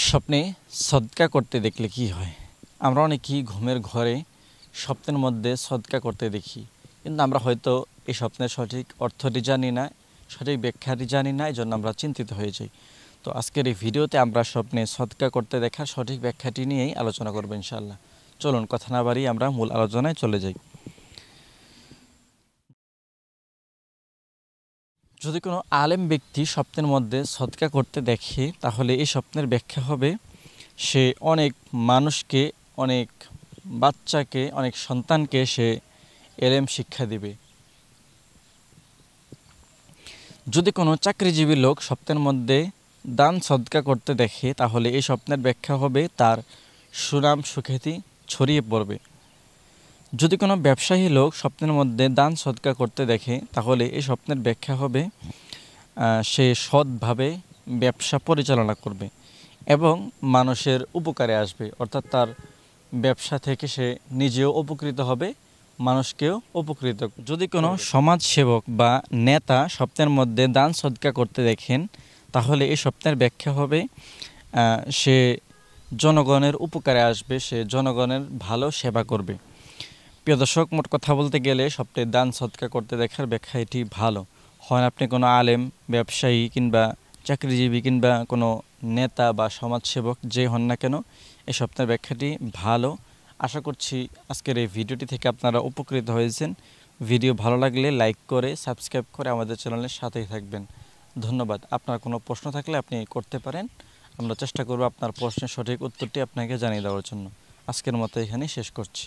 স্বপ্নে সদকা করতে দেখলে কি হয়? আমরা অনেকেই ঘুমের ঘরে স্বপ্নের মধ্যে সদকা করতে দেখি, কিন্তু আমরা হয়তো এই স্বপ্নের সঠিক অর্থটি জানি না, সঠিক ব্যাখ্যাটি জানি না, এই জন্য আমরা চিন্তিত হয়ে যাই। তো আজকের এই ভিডিওতে আমরা স্বপ্নে সদকা করতে দেখার সঠিক ব্যাখ্যাটি নিয়েই আলোচনা করবো ইনশাআল্লাহ। চলুন কথা না বাড়িয়ে আমরা মূল আলোচনায় চলে যাই। যদি কোনো আলেম ব্যক্তি স্বপ্নের মধ্যে সদকা করতে দেখে, তাহলে এই স্বপ্নের ব্যাখ্যা হবে সে অনেক মানুষকে, অনেক বাচ্চাকে, অনেক সন্তানকে সে এলেম শিক্ষা দিবে। যদি কোনো চাকরিজীবী লোক স্বপ্নের মধ্যে দান সদকা করতে দেখে, তাহলে এই স্বপ্নের ব্যাখ্যা হবে তার সুনাম সুখ্যাতি ছড়িয়ে পড়বে। যদি কোনো ব্যবসায়ী লোক স্বপ্নের মধ্যে দান সদকা করতে দেখে, তাহলে এই স্বপ্নের ব্যাখ্যা হবে সে সৎভাবে ব্যবসা পরিচালনা করবে এবং মানুষের উপকারে আসবে, অর্থাৎ তার ব্যবসা থেকে সে নিজেও উপকৃত হবে, মানুষকেও উপকৃত। যদি কোনো সমাজসেবক বা নেতা স্বপ্নের মধ্যে দান সদকা করতে দেখেন, তাহলে এই স্বপ্নের ব্যাখ্যা হবে সে জনগণের উপকারে আসবে, সে জনগণের ভালো সেবা করবে। প্রিয় দর্শক, মোট কথা বলতে গেলে স্বপ্নে দান সদকা করতে দেখার ব্যাখ্যা এটি ভালো হয়। আপনি কোনো আলেম, ব্যবসায়ী কিংবা চাকরিজীবী কিংবা কোনো নেতা বা সমাজসেবক যে হন না কেন, এই স্বপ্নের ব্যাখ্যাটি ভালো। আশা করছি আজকের এই ভিডিওটি থেকে আপনারা উপকৃত হয়েছেন। ভিডিও ভালো লাগলে লাইক করে, সাবস্ক্রাইব করে আমাদের চ্যানেলের সাথেই থাকবেন। ধন্যবাদ। আপনার কোনো প্রশ্ন থাকলে আপনি করতে পারেন, আমরা চেষ্টা করব আপনার প্রশ্নের সঠিক উত্তরটি আপনাকে জানিয়ে দেওয়ার জন্য। আজকের মতো এখানেই শেষ করছি।